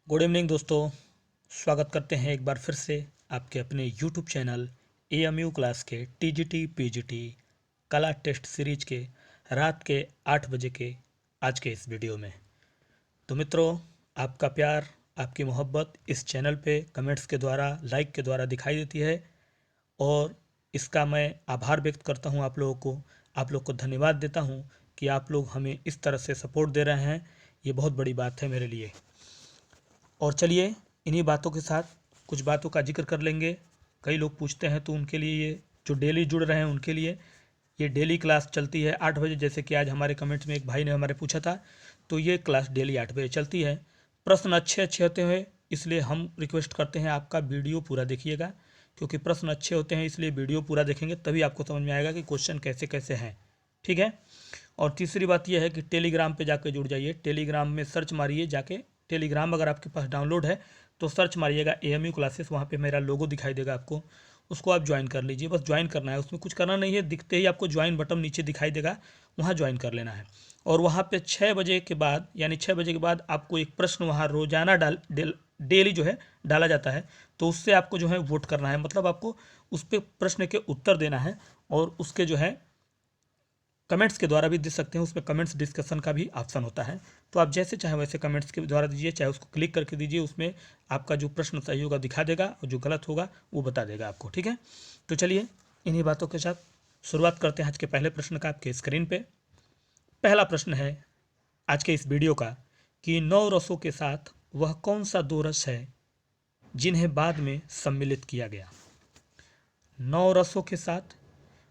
Good evening दोस्तों। स्वागत करते हैं एक बार फिर से आपके अपने यूट्यूब चैनल एएमयू क्लास के टीजीटी पीजीटी कला टेस्ट सीरीज के रात के 8 बजे के आज के इस वीडियो में। तो मित्रों, आपका प्यार, आपकी मोहब्बत इस चैनल पे कमेंट्स के द्वारा, लाइक के द्वारा दिखाई देती है और इसका मैं आभार व्यक्त करता हूँ। आप लोग को धन्यवाद देता हूँ कि आप लोग हमें इस तरह से सपोर्ट दे रहे हैं। ये बहुत बड़ी बात है मेरे लिए। और चलिए इन्हीं बातों के साथ कुछ बातों का जिक्र कर लेंगे। कई लोग पूछते हैं तो उनके लिए, ये जो डेली जुड़ रहे हैं उनके लिए ये डेली क्लास चलती है 8 बजे। जैसे कि आज हमारे कमेंट्स में एक भाई ने हमारे पूछा था, तो ये क्लास डेली 8 बजे चलती है। प्रश्न अच्छे अच्छे होते हैं, इसलिए हम रिक्वेस्ट करते हैं आपका वीडियो पूरा देखिएगा, क्योंकि प्रश्न अच्छे होते हैं इसलिए वीडियो पूरा देखेंगे तभी आपको समझ में आएगा कि क्वेश्चन कैसे कैसे हैं। ठीक है। और तीसरी बात यह है कि टेलीग्राम पे जाके जुड़ जाइए। टेलीग्राम में सर्च मारिए जाके, टेलीग्राम अगर आपके पास डाउनलोड है तो सर्च मारिएगा एएमयू क्लासेस, वहाँ पे मेरा लोगो दिखाई देगा आपको, उसको आप ज्वाइन कर लीजिए। बस ज्वाइन करना है, उसमें कुछ करना नहीं है, दिखते ही आपको ज्वाइन बटन नीचे दिखाई देगा, वहाँ ज्वाइन कर लेना है। और वहाँ पे 6 बजे के बाद, यानी 6 बजे के बाद आपको एक प्रश्न वहाँ रोजाना डेली जो है डाला जाता है, तो उससे आपको जो है वोट करना है। मतलब आपको उस पर प्रश्न के उत्तर देना है और उसके जो है कमेंट्स के द्वारा भी दे सकते हैं। उसमें कमेंट्स डिस्कशन का भी ऑप्शन होता है, तो आप जैसे चाहे वैसे कमेंट्स के द्वारा दीजिए, चाहे उसको क्लिक करके दीजिए। उसमें आपका जो प्रश्न सही होगा दिखा देगा और जो गलत होगा वो बता देगा आपको। ठीक है। तो चलिए इन्हीं बातों के साथ शुरुआत करते हैं आज के पहले प्रश्न का। आपके स्क्रीन पे पहला प्रश्न है आज के इस वीडियो का कि 9 रसों के साथ वह कौन सा 2 रस है जिन्हें बाद में सम्मिलित किया गया। 9 रसों के साथ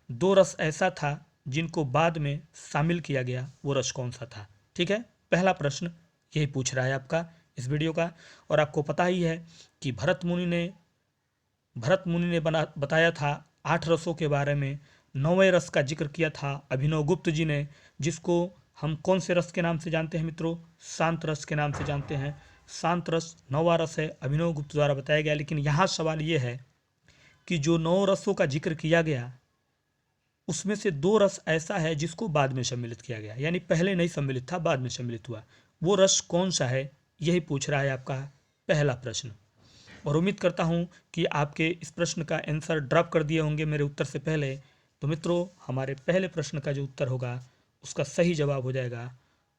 2 रस ऐसा था जिनको बाद में शामिल किया गया, वो रस कौन सा था। ठीक है। पहला प्रश्न यही पूछ रहा है आपका इस वीडियो का। और आपको पता ही है कि भरत मुनि ने बताया था 8 रसों के बारे में। 9वें रस का जिक्र किया था अभिनव गुप्त जी ने, जिसको हम कौन से रस के नाम से जानते हैं मित्रों? शांत रस के नाम से जानते हैं। शांत रस 9वां रस है, अभिनव गुप्त द्वारा बताया गया। लेकिन यहाँ सवाल ये है कि जो 9 रसों का जिक्र किया गया उसमें से 2 रस ऐसा है जिसको बाद में सम्मिलित किया गया, यानी पहले नहीं सम्मिलित था, बाद में सम्मिलित हुआ। वो रस कौन सा है, यही पूछ रहा है आपका पहला प्रश्न। और उम्मीद करता हूँ कि आपके इस प्रश्न का आंसर ड्रॉप कर दिए होंगे मेरे उत्तर से पहले। तो मित्रों, हमारे पहले प्रश्न का जो उत्तर होगा उसका सही जवाब हो जाएगा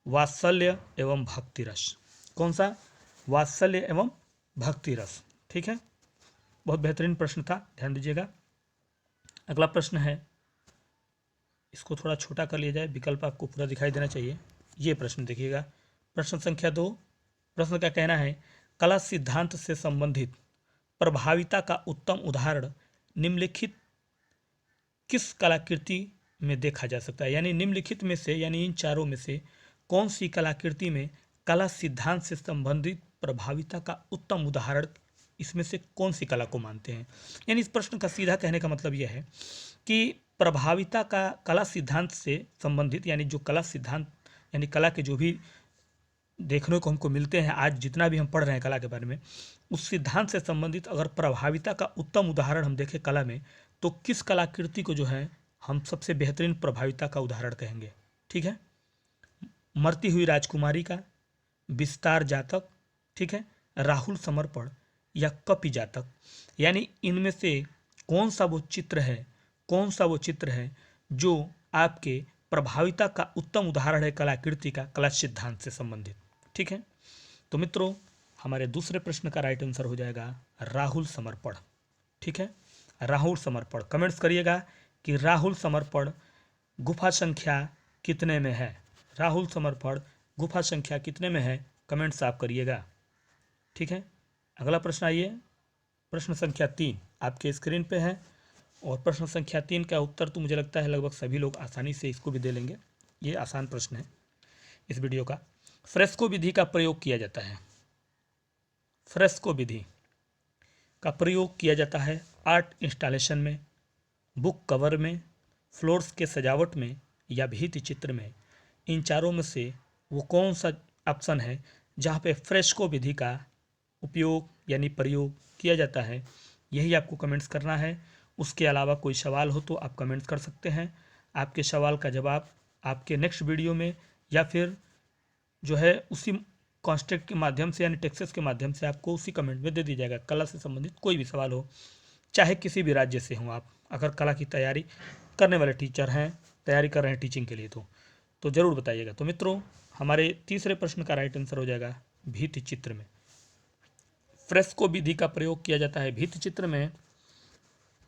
वात्सल्य एवं भक्ति रस। कौन सा? वात्सल्य एवं भक्ति रस। ठीक है। बहुत बेहतरीन प्रश्न था, ध्यान दीजिएगा। अगला प्रश्न है, इसको थोड़ा छोटा कर लिया जाए, विकल्प आपको पूरा दिखाई देना चाहिए। ये प्रश्न देखिएगा, प्रश्न संख्या 2। प्रश्न का कहना है, कला सिद्धांत से संबंधित प्रभाविता का उत्तम उदाहरण निम्नलिखित किस कलाकृति में देखा जा सकता है। यानी निम्नलिखित में से, यानी इन चारों में से कौन सी कलाकृति में कला सिद्धांत से संबंधित प्रभाविता का उत्तम उदाहरण, इसमें से कौन सी कला को मानते हैं। यानी इस प्रश्न का सीधा कहने का मतलब यह है कि प्रभाविता का कला सिद्धांत से संबंधित, यानी जो कला सिद्धांत, यानी कला के जो भी देखने को हमको मिलते हैं, आज जितना भी हम पढ़ रहे हैं कला के बारे में, उस सिद्धांत से संबंधित अगर प्रभाविता का उत्तम उदाहरण हम देखें कला में, तो किस कलाकृति को जो है हम सबसे बेहतरीन प्रभाविता का उदाहरण कहेंगे। ठीक है। मरती हुई राजकुमारी का, विस्तार जातक, ठीक है, राहुल समर्पण या कपि जातक। यानी इनमें से कौन सा वो चित्र है, कौन सा वो चित्र है जो आपके प्रभाविता का उत्तम उदाहरण है कलाकृति का, कला सिद्धांत से संबंधित। ठीक है। तो मित्रों, हमारे दूसरे प्रश्न का राइट आंसर हो जाएगा राहुल समर्पण। ठीक है। राहुल समर्पण। कमेंट्स करिएगा कि राहुल समर्पण गुफा संख्या कितने में है। राहुल समर्पण गुफा संख्या कितने में है, कमेंट्स आप करिएगा। ठीक है। अगला प्रश्न आइए, प्रश्न संख्या 3 आपके स्क्रीन पे है। और प्रश्न संख्या 3 का उत्तर तो मुझे लगता है लगभग सभी लोग आसानी से इसको भी दे लेंगे। ये आसान प्रश्न है इस वीडियो का। फ्रेस्को विधि का प्रयोग किया जाता है। फ्रेस्को विधि का प्रयोग किया जाता है आर्ट इंस्टॉलेशन में, बुक कवर में, फ्लोर्स के सजावट में या भित्ति चित्र में। इन चारों में से वो कौन सा ऑप्शन है जहाँ पे फ्रेस्को विधि का उपयोग यानी प्रयोग किया जाता है, यही आपको कमेंट्स करना है। उसके अलावा कोई सवाल हो तो आप कमेंट्स कर सकते हैं। आपके सवाल का जवाब आपके नेक्स्ट वीडियो में या फिर जो है उसी कॉन्स्ट्रक्ट के माध्यम से यानी टेक्स्ट के माध्यम से आपको उसी कमेंट में दे दिया जाएगा। कला से संबंधित कोई भी सवाल हो, चाहे किसी भी राज्य से हो, आप अगर कला की तैयारी करने वाले टीचर हैं, तैयारी कर रहे हैं टीचिंग के लिए, तो ज़रूर बताइएगा। तो मित्रों, हमारे तीसरे प्रश्न का राइट आंसर हो जाएगा भित्ति चित्र में। फ्रेस्को विधि का प्रयोग किया जाता है भित्ति चित्र में।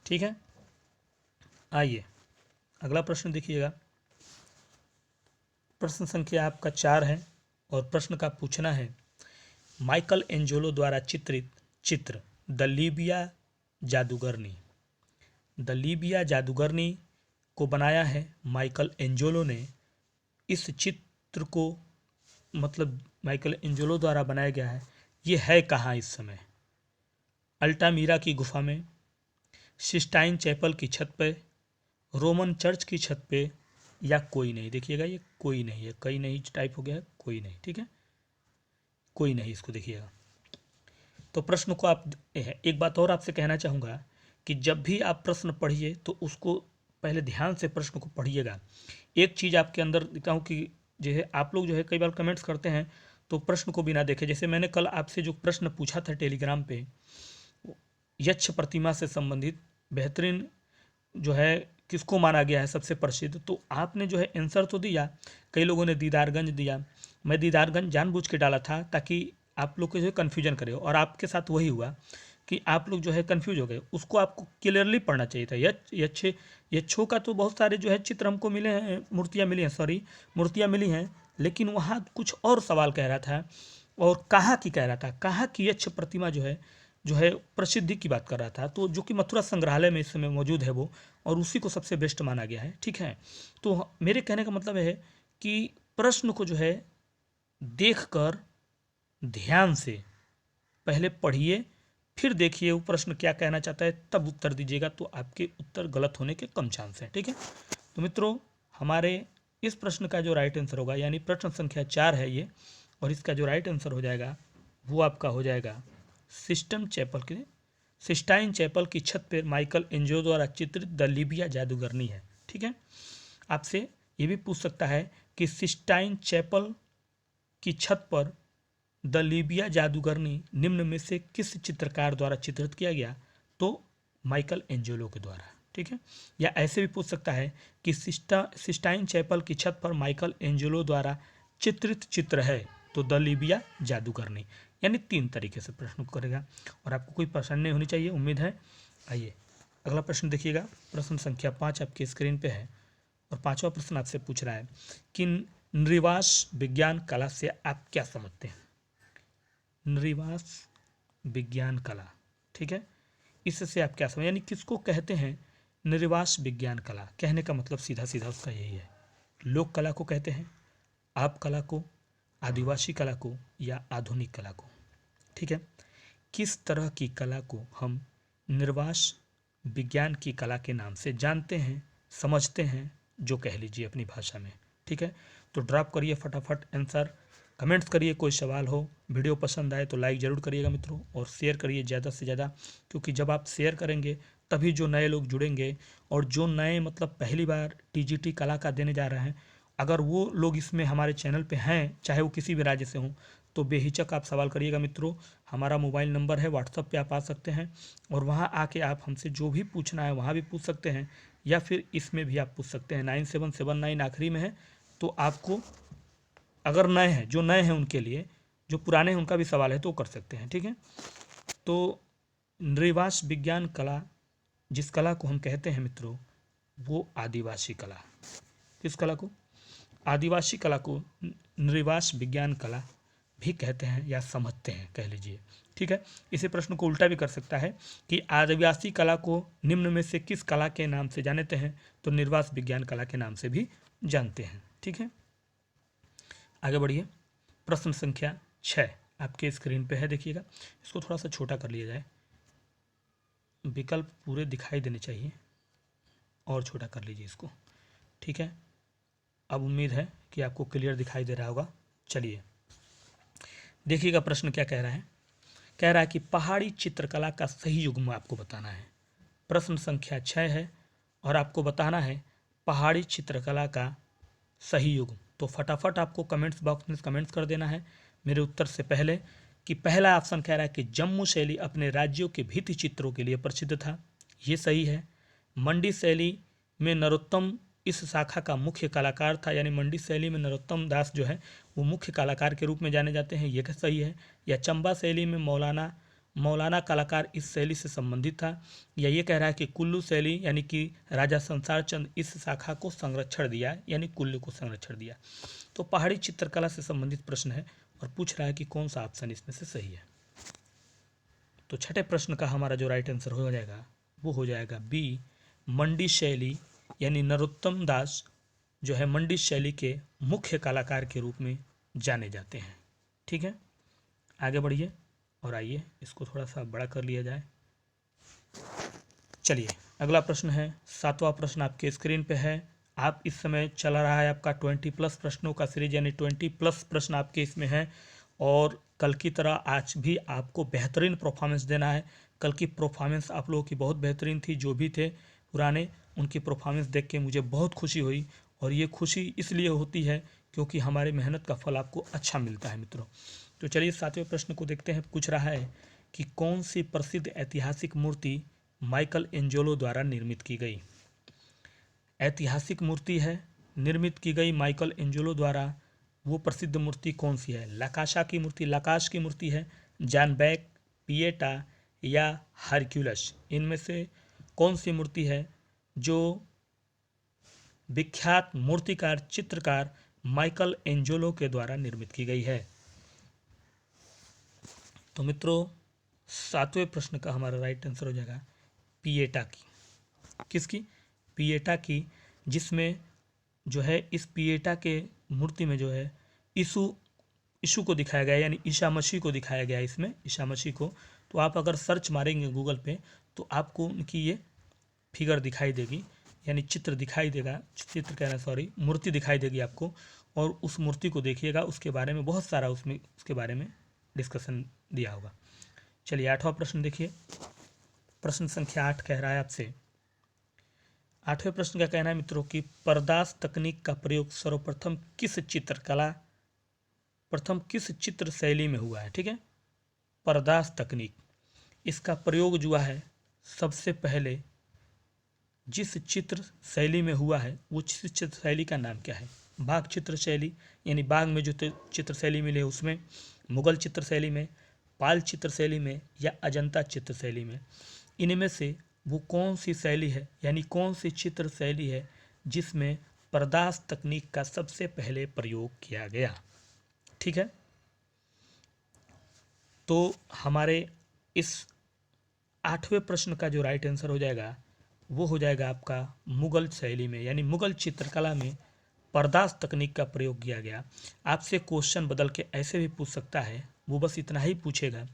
ठीक है, आइए अगला प्रश्न देखिएगा। प्रश्न संख्या आपका 4 है और प्रश्न का पूछना है, माइकल एंजेलो द्वारा चित्रित चित्र द लीबिया जादूगरनी। द लीबिया जादूगरनी को बनाया है माइकल एंजेलो ने। इस चित्र को मतलब माइकल एंजेलो द्वारा बनाया गया है। ये है कहाँ इस समय? अल्टामीरा की गुफा में, सिस्टाइन चैपल की छत पे, रोमन चर्च की छत पे, या कोई नहीं। देखिएगा, ये कोई नहीं है, कई नहीं टाइप हो गया है, कोई नहीं। ठीक है, कोई नहीं, इसको देखिएगा। तो प्रश्न को आप एक बात और आपसे कहना चाहूँगा कि जब भी आप प्रश्न पढ़िए तो उसको पहले ध्यान से प्रश्न को पढ़िएगा। एक चीज़ आपके अंदर दिखता हूँ कि जो है आप लोग जो है कई बार कमेंट्स करते हैं तो प्रश्न को बिना देखे, जैसे मैंने कल आपसे जो प्रश्न पूछा था टेलीग्राम पे, यक्ष प्रतिमा से संबंधित बेहतरीन जो है किसको माना गया है सबसे प्रसिद्ध, तो आपने जो है आंसर तो दिया, कई लोगों ने दीदारगंज दिया। मैं दीदारगंज जानबूझ के डाला था ताकि आप लोग को जो है कन्फ्यूजन करे, और आपके साथ वही हुआ कि आप लोग जो है कन्फ्यूज हो गए। उसको आपको क्लियरली पढ़ना चाहिए था। यक्षों का तो बहुत सारे जो है चित्र हमको मिले हैं, मूर्तियाँ मिली हैं, लेकिन वहाँ कुछ और सवाल कह रहा था, और कहाँ की कह रहा था, कहाँ की यक्ष प्रतिमा जो है प्रसिद्धि की बात कर रहा था, तो जो कि मथुरा संग्रहालय में इस समय मौजूद है वो, और उसी को सबसे बेस्ट माना गया है। ठीक है, तो मेरे कहने का मतलब है कि प्रश्न को जो है देखकर ध्यान से पहले पढ़िए, फिर देखिए वो प्रश्न क्या कहना चाहता है, तब उत्तर दीजिएगा, तो आपके उत्तर गलत होने के कम चांस हैं। ठीक है, तो मित्रों, हमारे इस प्रश्न का जो राइट आंसर होगा, यानी प्रश्न संख्या 4 है ये, और इसका जो राइट आंसर हो जाएगा वो आपका हो जाएगा सिस्टाइन चैपल की छत पर माइकल एंजेलो द्वारा चित्रित द लीबिया जादूगरनी है। ठीक है, आपसे ये भी पूछ सकता है कि सिस्टाइन चैपल की छत पर द लीबिया जादूगरनी निम्न में से किस चित्रकार द्वारा चित्रित किया गया, तो माइकल एंजेलो के द्वारा। ठीक है, या ऐसे भी पूछ सकता है कि सिस्टाइन चैपल की छत पर माइकल एंजेलो द्वारा चित्रित चित्र है, तो द लीबिया जादूगरनी। यानी 3 तरीके से प्रश्न को करेगा, और आपको कोई परेशानी नहीं होनी चाहिए, उम्मीद है। आइए अगला प्रश्न देखिएगा। प्रश्न संख्या 5 आपके स्क्रीन पे है, और 5वां प्रश्न आपसे पूछ रहा है कि निर्वास विज्ञान कला से आप क्या समझते हैं? निर्वास विज्ञान कला, ठीक है, इससे आप क्या समझ, यानी किसको कहते हैं निर्वास विज्ञान कला? कहने का मतलब सीधा सीधा उसका यही है, लोक कला को कहते हैं, आप कला को, आदिवासी कला को, या आधुनिक कला को। ठीक है, किस तरह की कला को हम निर्वास विज्ञान की कला के नाम से जानते हैं, समझते हैं, जो कह लीजिए अपनी भाषा में। ठीक है, तो ड्रॉप करिए फटाफट आंसर, कमेंट्स करिए, कोई सवाल हो। वीडियो पसंद आए तो लाइक ज़रूर करिएगा मित्रों, और शेयर करिए ज़्यादा से ज़्यादा, क्योंकि जब आप शेयर करेंगे तभी जो नए लोग जुड़ेंगे, और जो नए मतलब पहली बार टीजीटी कला का देने जा रहे हैं, अगर वो लोग इसमें हमारे चैनल पे हैं, चाहे वो किसी भी राज्य से हों, तो बेहिचक आप सवाल करिएगा मित्रों। हमारा मोबाइल नंबर है, व्हाट्सएप पे आप आ सकते हैं, और वहाँ आके आप हमसे जो भी पूछना है वहाँ भी पूछ सकते हैं, या फिर इसमें भी आप पूछ सकते हैं। 9779 आखिरी में है, तो आपको अगर नए हैं, जो नए हैं उनके लिए, जो पुराने हैं उनका भी सवाल है तो कर सकते हैं। ठीक है, तो निर्वास विज्ञान कला, जिस कला को हम कहते हैं मित्रों, वो आदिवासी कला। किस कला को? आदिवासी कला को निर्वास विज्ञान कला भी कहते हैं, या समझते हैं कह लीजिए। ठीक है, इसी प्रश्न को उल्टा भी कर सकता है कि आदिवासी कला को निम्न में से किस कला के नाम से जानते हैं, तो निर्वास विज्ञान कला के नाम से भी जानते हैं। ठीक है, आगे बढ़िए। प्रश्न संख्या 6 आपके स्क्रीन पे है, देखिएगा। इसको थोड़ा सा छोटा कर लिया जाए, विकल्प पूरे दिखाई देने चाहिए, और छोटा कर लीजिए इसको। ठीक है, अब उम्मीद है कि आपको क्लियर दिखाई दे रहा होगा। चलिए देखिएगा प्रश्न क्या कह रहा है। कह रहा है कि पहाड़ी चित्रकला का सही युग्म आपको बताना है। प्रश्न संख्या 6 है, और आपको बताना है पहाड़ी चित्रकला का सही युग्म। तो फटाफट आपको कमेंट्स बॉक्स में कमेंट्स कर देना है। मेरे उत्तर से पहले कि पहला ऑप्शन कह रहा है कि जम्मू शैली अपने राज्यों के भित्ति चित्रों के लिए प्रसिद्ध था, ये सही है। मंडी शैली में नरोत्तम इस शाखा का मुख्य कलाकार था, यानी मंडी शैली में नरोत्तम दास जो है वो मुख्य कलाकार के रूप में जाने जाते हैं, ये सही है। या चंबा शैली में मौलाना कलाकार इस शैली से संबंधित था। या ये कह रहा है कि कुल्लू शैली यानी कि राजा संसार चंद इस शाखा को संरक्षण दिया, यानी कुल्लू को संरक्षण दिया। तो पहाड़ी चित्रकला से संबंधित प्रश्न है और पूछ रहा है कि कौन सा ऑप्शन इसमें से सही है। तो छठे प्रश्न का हमारा जो राइट आंसर हो जाएगा वो हो जाएगा बी, मंडी शैली यानी नरोत्तम दास जो है मंडी शैली के मुख्य कलाकार के रूप में जाने जाते हैं। ठीक है, आगे बढ़िए और आइए इसको थोड़ा सा बड़ा कर लिया जाए। चलिए अगला प्रश्न है, 7वां प्रश्न आपके स्क्रीन पे है। आप इस समय चला रहा है आपका 20+ प्रश्नों का सीरीज, यानी 20+ प्रश्न आपके इसमें हैं और कल की तरह आज भी आपको बेहतरीन परफॉर्मेंस देना है। कल की परफॉर्मेंस आप लोगों की बहुत बेहतरीन थी, जो भी थे पुराने उनकी परफॉर्मेंस देख के मुझे बहुत खुशी हुई और ये खुशी इसलिए होती है क्योंकि हमारी मेहनत का फल आपको अच्छा मिलता है मित्रों। तो चलिए 7वें प्रश्न को देखते हैं। पूछ रहा है कि कौन सी प्रसिद्ध ऐतिहासिक मूर्ति माइकल एंजेलो द्वारा निर्मित की गई। ऐतिहासिक मूर्ति है, निर्मित की गई माइकल एंजेलो द्वारा, वो प्रसिद्ध मूर्ति कौन सी है। लाकाशा की मूर्ति, लाकाश की मूर्ति है, जॉन बैक, पिएटा या हरक्यूलस, इनमें से कौन सी मूर्ति है जो विख्यात मूर्तिकार चित्रकार माइकल एंजेलो के द्वारा निर्मित की गई है। तो मित्रों 7वें प्रश्न का हमारा राइट आंसर हो जाएगा पिएटा की। किसकी? पिएटा की, जिसमें जो है इस पिएटा के मूर्ति में जो है यीशु को दिखाया गया, यानी ईसा मसीह को दिखाया गया इसमें, ईसा मसीह को। तो आप अगर सर्च मारेंगे गूगल पे तो आपको उनकी ये फिगर दिखाई देगी, यानी चित्र दिखाई देगा, चित्र कहना सॉरी, मूर्ति दिखाई देगी आपको। और उस मूर्ति को देखिएगा, उसके बारे में बहुत सारा उसमें उसके बारे में डिस्कशन दिया होगा। चलिए 8वां प्रश्न देखिए। प्रश्न संख्या 8 कह रहा है आपसे, 8वें प्रश्न का कहना है मित्रों कि परदास तकनीक का प्रयोग सर्वप्रथम किस चित्र शैली में हुआ है। ठीक है, परदास तकनीक, इसका प्रयोग जो है सबसे पहले जिस चित्र शैली में हुआ है वो चित्र शैली का नाम क्या है। बाघ चित्र शैली, यानी बाघ में जो चित्र शैली मिले उसमें, मुगल चित्र शैली में, पाल चित्र शैली में या अजंता चित्र शैली में, इनमें से वो कौन सी शैली है, यानी कौन सी चित्र शैली है जिसमें परदास तकनीक का सबसे पहले प्रयोग किया गया। ठीक है, तो हमारे इस 8वें प्रश्न का जो राइट आंसर हो जाएगा वो हो जाएगा आपका मुगल शैली में, यानी मुगल चित्रकला में परदास तकनीक का प्रयोग किया गया। आपसे क्वेश्चन बदल के ऐसे भी पूछ सकता है, वो बस इतना ही पूछेगा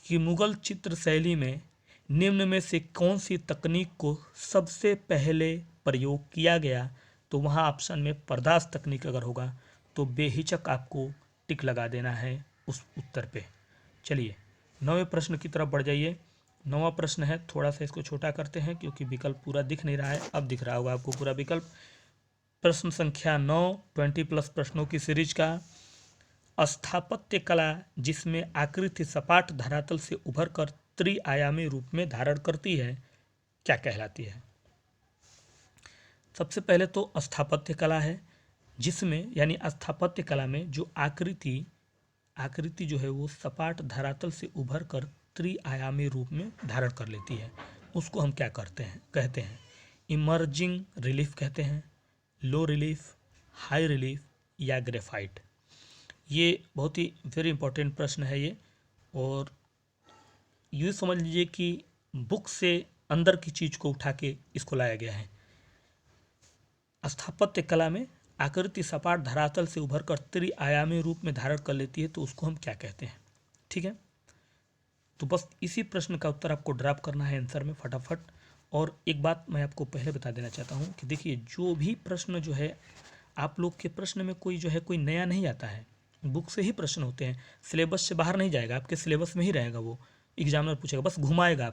कि मुगल चित्र शैली में निम्न में से कौन सी तकनीक को सबसे पहले प्रयोग किया गया, तो वहाँ ऑप्शन में परदास तकनीक अगर होगा तो बेहिचक आपको टिक लगा देना है उस उत्तर पे। चलिए 9वें प्रश्न की तरफ बढ़ जाइए। 9वां प्रश्न है, थोड़ा सा इसको छोटा करते हैं क्योंकि विकल्प पूरा दिख नहीं रहा है, अब दिख रहा होगा आपको पूरा विकल्प। प्रश्न संख्या 9 20+ प्रश्नों की सीरीज का, स्थापत्य कला जिसमें आकृति सपाट धरातल से उभरकर त्रिआयामी रूप में धारण करती है क्या कहलाती है। सबसे पहले तो स्थापत्य कला है जिसमें, यानी स्थापत्य कला में जो आकृति जो है वो सपाट धरातल से उभरकर त्रिआयामी रूप में धारण कर लेती है, उसको हम क्या कहते हैं इमर्जिंग रिलीफ कहते हैं, लो रिलीफ, हाई रिलीफ या ग्रेफाइट। ये बहुत ही वेरी इंपॉर्टेंट प्रश्न है ये, और यूँ समझ लीजिए कि बुक से अंदर की चीज़ को उठा के इसको लाया गया है। स्थापत्य कला में आकृति सपाट धरातल से उभरकर त्रिआयामी रूप में धारण कर लेती है तो उसको हम क्या कहते हैं। ठीक है, तो बस इसी प्रश्न का उत्तर आपको ड्रॉप करना है आंसर में फटाफट। और एक बात मैं आपको पहले बता देना चाहता हूँ कि देखिए जो भी प्रश्न जो है आप लोग के प्रश्न में कोई जो है कोई नया नहीं आता है, बुक से ही प्रश्न होते हैं, सिलेबस से बाहर नहीं जाएगा, आपके सिलेबस में ही रहेगा। वो एग्जामिनर पूछेगा, बस घुमाएगा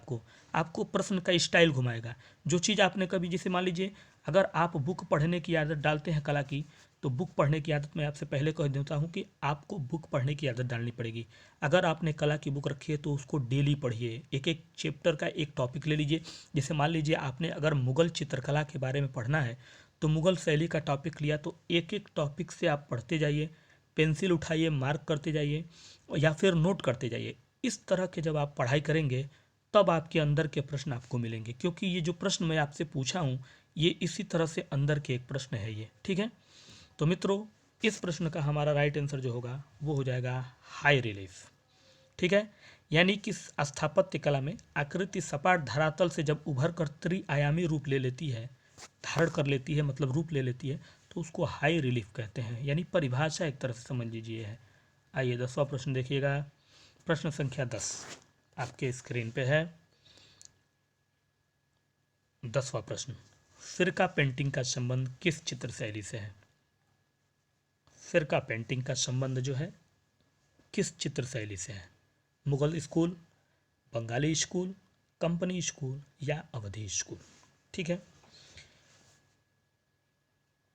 आपको प्रश्न का स्टाइल घुमाएगा। जो चीज़ आपने कभी, जैसे मान लीजिए अगर आप बुक पढ़ने की आदत डालते हैं कला की, तो बुक पढ़ने की आदत मैं आपसे पहले कह देता हूँ कि आपको बुक पढ़ने की आदत डालनी पड़ेगी। अगर आपने कला की बुक रखी है तो उसको डेली पढ़िए, एक एक चैप्टर का एक टॉपिक ले लीजिए। जैसे मान लीजिए आपने अगर मुग़ल चित्रकला के बारे में पढ़ना है तो मुग़ल शैली का टॉपिक लिया, तो एक एक टॉपिक से आप पढ़ते जाइए, पेंसिल उठाइए, मार्क करते जाइए या फिर नोट करते जाइए। इस तरह के जब आप पढ़ाई करेंगे तब आपके अंदर के प्रश्न आपको मिलेंगे, क्योंकि ये जो प्रश्न मैं आपसे पूछा हूँ ये इसी तरह से अंदर के एक प्रश्न है ये, ठीक है। तो मित्रों, इस प्रश्न का हमारा राइट आंसर जो होगा वो हो जाएगा हाई रिलीफ, ठीक है। यानी कि स्थापत्य कला में आकृति सपाट धरातल से जब उभर कर त्रिआयामी रूप ले लेती है, धारण कर लेती है, मतलब रूप ले लेती है, तो उसको हाई रिलीफ कहते हैं। यानी परिभाषा एक तरह से समझ लीजिए है। आइए 10वां प्रश्न देखिएगा। प्रश्न संख्या 10 आपके स्क्रीन पे है। 10वां प्रश्न, फिरका पेंटिंग का संबंध किस चित्र शैली से है? फिरका पेंटिंग का संबंध जो है किस चित्र शैली से है? Mughal school, Bengali school, company school या अवधी स्कूल, ठीक है।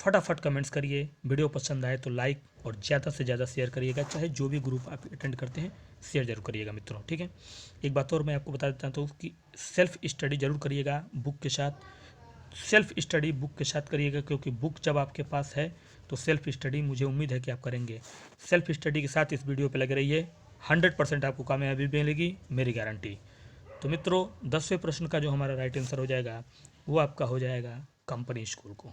फटाफट कमेंट्स करिए। वीडियो पसंद आए तो लाइक और ज़्यादा से ज़्यादा शेयर करिएगा। चाहे जो भी ग्रुप आप अटेंड करते हैं शेयर जरूर करिएगा मित्रों, ठीक है। एक बात और मैं आपको बता देता हूँ कि सेल्फ स्टडी जरूर करिएगा बुक के साथ। सेल्फ स्टडी बुक के साथ करिएगा, क्योंकि बुक जब आपके पास है तो सेल्फ स्टडी मुझे उम्मीद है कि आप करेंगे। सेल्फ स्टडी के साथ इस वीडियो पे लगे रहिए, 100% आपको कामयाबी मिलेगी, मेरी गारंटी। तो मित्रों, 10वें प्रश्न का जो हमारा राइट आंसर हो जाएगा वो आपका हो जाएगा कंपनी स्कूल को।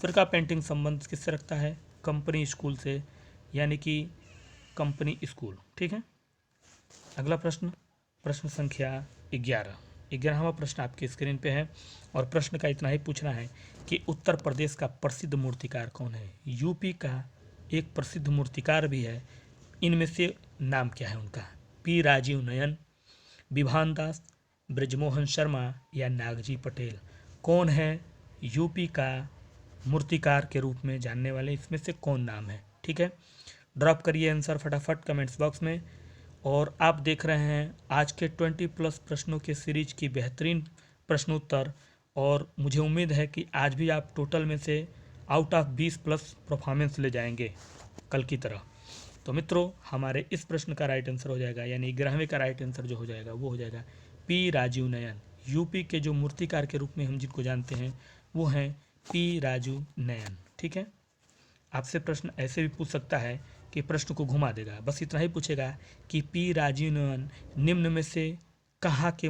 फिरका पेंटिंग संबंध किससे रखता है? कंपनी स्कूल से, यानी कि कंपनी स्कूल, ठीक है। अगला प्रश्न, प्रश्न संख्या 11। 11वां प्रश्न आपकी स्क्रीन पे है और प्रश्न का इतना ही पूछना है कि उत्तर प्रदेश का प्रसिद्ध मूर्तिकार कौन है? यूपी का एक प्रसिद्ध मूर्तिकार भी है, इनमें से नाम क्या है उनका? पी राजीव नयन, विभान दास, ब्रजमोहन शर्मा या नागजी पटेल? कौन है यूपी का मूर्तिकार के रूप में जानने वाले, इसमें से कौन नाम है? ठीक है, ड्रॉप करिए आंसर फटाफट कमेंट्स बॉक्स में। और आप देख रहे हैं आज के 20+ प्रश्नों के सीरीज की बेहतरीन प्रश्नोत्तर, और मुझे उम्मीद है कि आज भी आप टोटल में से आउट ऑफ 20+ परफॉर्मेंस ले जाएंगे कल की तरह। तो मित्रों, हमारे इस प्रश्न का राइट आंसर हो जाएगा, यानी 11वें का राइट आंसर जो हो जाएगा वो हो जाएगा पी राजीव नयन। यूपी के जो मूर्तिकार के रूप में हम जिनको जानते हैं वो हैं पी राजू नयन, ठीक है। आपसे प्रश्न ऐसे भी पूछ सकता है कि प्रश्न को घुमा देगा, बस इतना ही पूछेगा कि पी राजीव नयन निम्न में से कहाँ के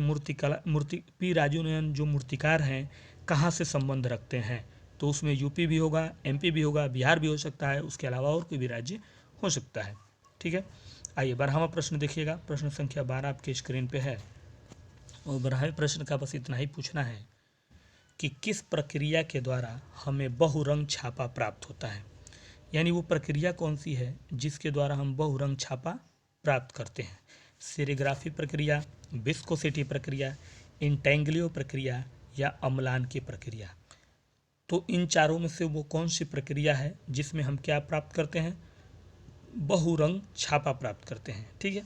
पी राजीव नयन जो मूर्तिकार हैं कहाँ से संबंध रखते हैं? तो उसमें यूपी भी होगा, एमपी भी होगा, बिहार भी हो सकता है, उसके अलावा और कोई भी राज्य हो सकता है, ठीक है। आइए 12वां प्रश्न देखिएगा। प्रश्न संख्या 12 आपके स्क्रीन पे है और 12वें प्रश्न का बस इतना ही पूछना है कि किस प्रक्रिया के द्वारा हमें बहुरंग छापा प्राप्त होता है? यानी वो प्रक्रिया कौन सी है जिसके द्वारा हम बहुरंग छापा प्राप्त करते हैं? सेरीग्राफी प्रक्रिया, विस्कोसिटी प्रक्रिया, इंटेंगलियो प्रक्रिया या अम्लान की प्रक्रिया? तो इन चारों में से वो कौन सी प्रक्रिया है जिसमें हम क्या प्राप्त करते हैं? बहुरंग छापा प्राप्त करते हैं, ठीक है।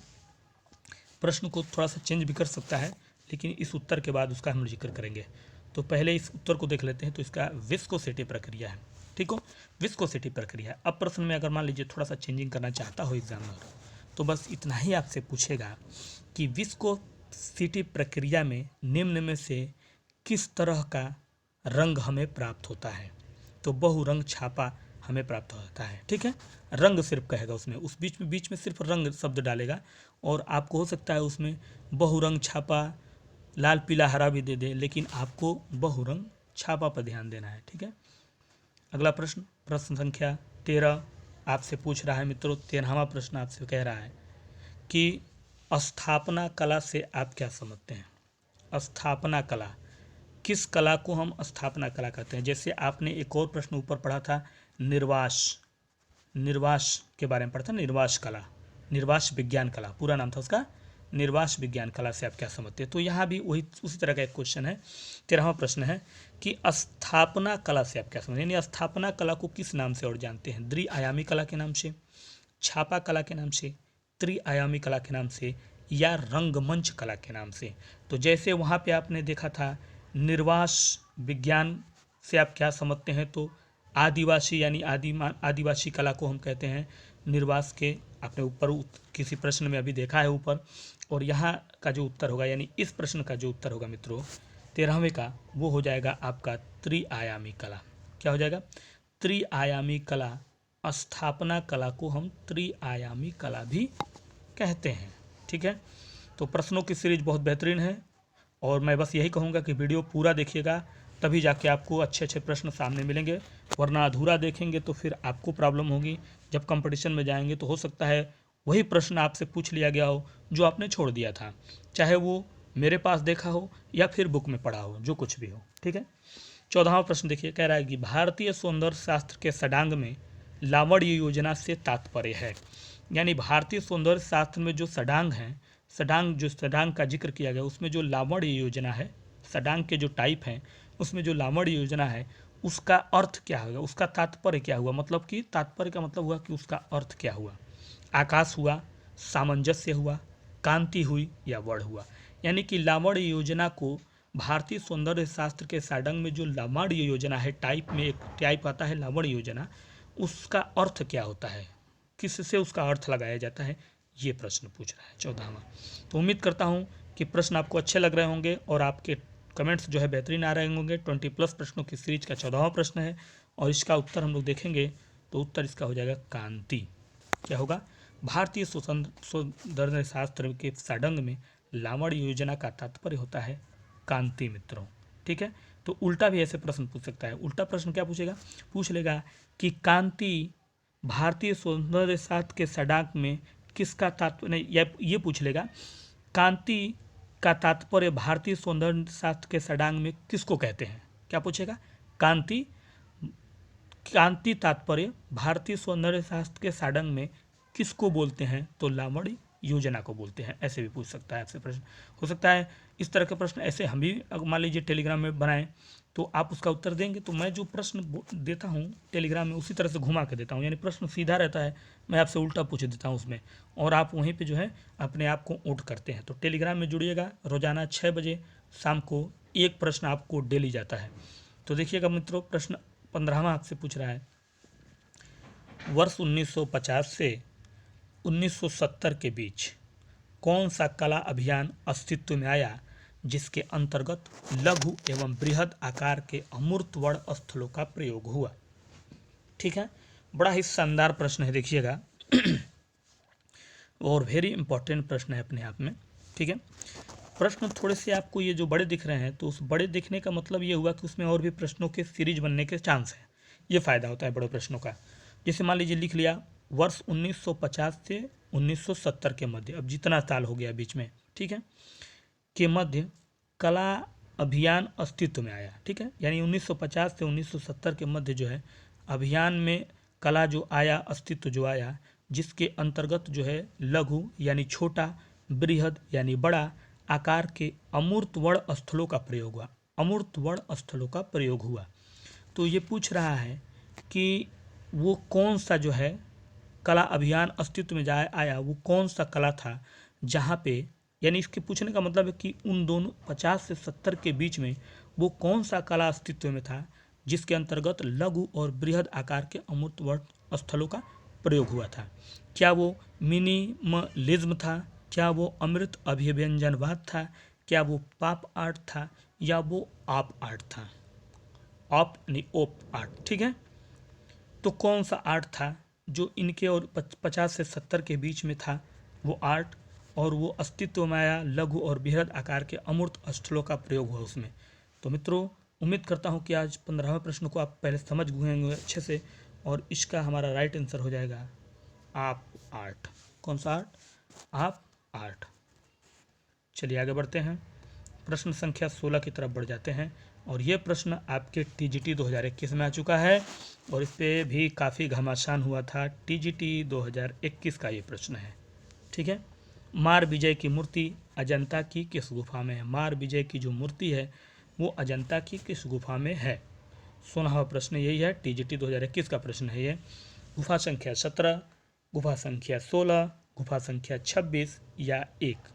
प्रश्न को थोड़ा सा चेंज भी कर सकता है, लेकिन इस उत्तर के बाद उसका हम जिक्र करेंगे। तो पहले इस उत्तर को देख लेते हैं। तो इसका विस्कोसिटी प्रक्रिया है, ठीक हो, विस्कोसिटी प्रक्रिया। अब प्रश्न में अगर मान लीजिए थोड़ा सा चेंजिंग करना चाहता हो एग्जामिनर, तो बस इतना ही आपसे पूछेगा कि विस्कोसिटी प्रक्रिया में निम्न में से किस तरह का रंग हमें प्राप्त होता है? तो बहुरंग छापा हमें प्राप्त होता है, ठीक है। रंग सिर्फ कहेगा उसमें, उस बीच में सिर्फ रंग शब्द डालेगा, और आपको हो सकता है उसमें बहुरंग छापा लाल पीला हरा भी दे दे, लेकिन आपको बहुरंग छापा पर ध्यान देना है, ठीक है। अगला प्रश्न, प्रश्न संख्या 13 आपसे पूछ रहा है मित्रों। 13वां प्रश्न आपसे कह रहा है कि स्थापना कला से आप क्या समझते हैं? स्थापना कला, किस कला को हम स्थापना कला कहते हैं? जैसे आपने एक और प्रश्न ऊपर पढ़ा था निर्वास के बारे में पढ़ा था, निर्वास कला, निर्वास विज्ञान कला पूरा नाम था उसका, निर्वास विज्ञान कला से आप क्या समझते हैं? तो यहाँ भी वही उसी तरह का एक क्वेश्चन है। 13वां प्रश्न है कि स्थापना कला से आप क्या समझते हैं? यानी स्थापना कला को किस नाम से और जानते हैं? द्विआयामी कला के नाम से, छापा कला के नाम से, त्रिआयामी कला के नाम से, या रंगमंच कला के नाम से? तो जैसे वहाँ पे आपने देखा था निर्वास विज्ञान से आप क्या समझते हैं, तो आदिवासी यानी आदिवासी कला को हम कहते हैं निर्वास के। आपने ऊपर किसी प्रश्न में अभी देखा है ऊपर। और यहाँ का जो उत्तर होगा यानी इस प्रश्न का जो उत्तर होगा मित्रों 13वें का, वो हो जाएगा आपका त्रिआयामी कला। क्या हो जाएगा? त्रिआयामी कला। स्थापना कला को हम त्रिआयामी कला भी कहते हैं। ठीक है, तो प्रश्नों की सीरीज बहुत बेहतरीन है और मैं बस यही कहूँगा कि वीडियो पूरा देखिएगा, तभी जाके आपको अच्छे अच्छे प्रश्न सामने मिलेंगे, वरना अधूरा देखेंगे तो फिर आपको प्रॉब्लम होगी। जब कंपटीशन में जाएंगे तो हो सकता है वही प्रश्न आपसे पूछ लिया गया हो जो आपने छोड़ दिया था, चाहे वो मेरे पास देखा हो या फिर बुक में पढ़ा हो, जो कुछ भी हो। ठीक है, 14वां प्रश्न देखिए, कह रहा है कि भारतीय सौंदर्य शास्त्र के षडांग में लावण्य योजना से तात्पर्य है। यानी भारतीय सौंदर्य शास्त्र में जो षडांग हैं, षडांग का जिक्र किया गया, उसमें जो लावण्य योजना है, षडांग के जो टाइप हैं उसमें जो लावण्य योजना है, उसका अर्थ क्या होगा, उसका तात्पर्य क्या हुआ। मतलब कि तात्पर्य का मतलब हुआ कि उसका अर्थ क्या हुआ। आकाश हुआ, सामंजस्य हुआ, कांति हुई या वर्ण हुआ। यानी कि लावण्य योजना को भारतीय सौंदर्य शास्त्र के षडांग में जो लावण्य योजना है, टाइप में एक टाइप आता है लावण्य योजना, उसका अर्थ क्या होता है, किससे उसका अर्थ लगाया जाता है, ये प्रश्न पूछ रहा है 14वां। तो उम्मीद करता हूँ कि प्रश्न आपको अच्छे लग रहे होंगे और आपके कमेंट्स जो है बेहतरीन आ रहे होंगे। 20+ प्रश्नों की सीरीज का 14वां प्रश्न है और इसका उत्तर हम लोग देखेंगे तो उत्तर इसका हो जाएगा कांति। क्या होगा? भारतीय सौंदर्य शास्त्र के षडांग में लावण्य योजना का तात्पर्य होता है कांति मित्रों। ठीक है, तो उल्टा भी ऐसे प्रश्न पूछ सकता है। उल्टा प्रश्न क्या पूछेगा? पूछ लेगा कि कांति भारतीय सौंदर्य शास्त्र के षडांग में किसका तात्पर्य, नहीं, या ये पूछ लेगा कांति का तात्पर्य भारतीय सौंदर्य शास्त्र के षडांग में किसको कहते हैं। क्या पूछेगा? कांति तात्पर्य भारतीय सौंदर्य शास्त्र के षडांग में किसको बोलते हैं, तो लावण्य योजना को बोलते हैं। ऐसे भी पूछ सकता है आपसे प्रश्न। हो सकता है इस तरह के प्रश्न ऐसे हम भी मान लीजिए टेलीग्राम में बनाएं तो आप उसका उत्तर देंगे, तो मैं जो प्रश्न देता हूँ टेलीग्राम में उसी तरह से घुमा के देता हूँ, यानी प्रश्न सीधा रहता है, मैं आपसे उल्टा पूछ देता हूँ उसमें, और आप वहीं पे जो है अपने आप को नोट करते हैं। तो टेलीग्राम में जुड़िएगा, रोजाना 6 बजे शाम को एक प्रश्न आपको डेली जाता है। तो देखिएगा मित्रों, प्रश्न 15वां आपसे पूछ रहा है, वर्ष 1950 से 1970 के बीच कौन सा कला अभियान अस्तित्व में आया जिसके अंतर्गत लघु एवं बृहद आकार के अमूर्त वर्ण स्थलों का प्रयोग हुआ। ठीक है, बड़ा ही शानदार प्रश्न है, देखिएगा और वेरी इंपॉर्टेंट प्रश्न है अपने आप में। ठीक है, प्रश्न थोड़े से आपको ये जो बड़े दिख रहे हैं, तो उस बड़े दिखने का मतलब ये हुआ कि उसमें और भी प्रश्नों के सीरीज बनने के चांस हैं। ये फ़ायदा होता है बड़े प्रश्नों का। जैसे मान लीजिए लिख लिया वर्ष 1950 से 1970 के मध्य, अब जितना साल हो गया बीच में, ठीक है, के मध्य कला अभियान अस्तित्व में आया। ठीक है, यानी 1950 से 1970 के मध्य जो है अभियान में कला जो आया, अस्तित्व जो आया, जिसके अंतर्गत जो है लघु यानी छोटा, बृहद यानी बड़ा आकार के अमूर्त वर्ण स्थलों का प्रयोग हुआ। अमूर्त वर्ण स्थलों का प्रयोग हुआ। तो ये पूछ रहा है कि वो कौन सा जो है कला अभियान अस्तित्व में आया, वो कौन सा कला था जहाँ पे, यानी इसके पूछने का मतलब है कि उन दोनों 50 से 70 के बीच में वो कौन सा कला अस्तित्व में था जिसके अंतर्गत लघु और बृहद आकार के अमूर्त वर्ण स्थलों का प्रयोग हुआ था। क्या वो मिनिमलिज्म था, क्या वो अमृत अभिव्यंजनवाद था, क्या वो पॉप आर्ट था, या वो आप आर्ट था। ऑप नहीं, ओप आर्ट। ठीक है, तो कौन सा आर्ट था जो इनके और 50 से 70 के बीच में था वो आर्ट, और वो अस्तित्व में आया लघु और बृहद आकार के अमूर्त स्थलों का प्रयोग हुआ उसमें। तो मित्रों, उम्मीद करता हूँ कि आज 15वें प्रश्न को आप पहले समझ गए होंगे अच्छे से, और इसका हमारा राइट आंसर हो जाएगा आप आर्ट। कौन सा आर्ट? आप आर्ट। चलिए आगे बढ़ते हैं, प्रश्न संख्या 16 की तरफ बढ़ जाते हैं। और ये प्रश्न आपके TGT 2021 में आ चुका है और इस पर भी काफ़ी घमासान हुआ था। TGT 2021 का ये प्रश्न है। ठीक है, मार विजय की मूर्ति अजंता की किस गुफा में है? मार विजय की जो मूर्ति है वो अजंता की किस गुफा में है? 16वां प्रश्न यही है, TGT 2021 का प्रश्न है ये। गुफा संख्या 17, गुफा संख्या 16, गुफा संख्या 26 या 1,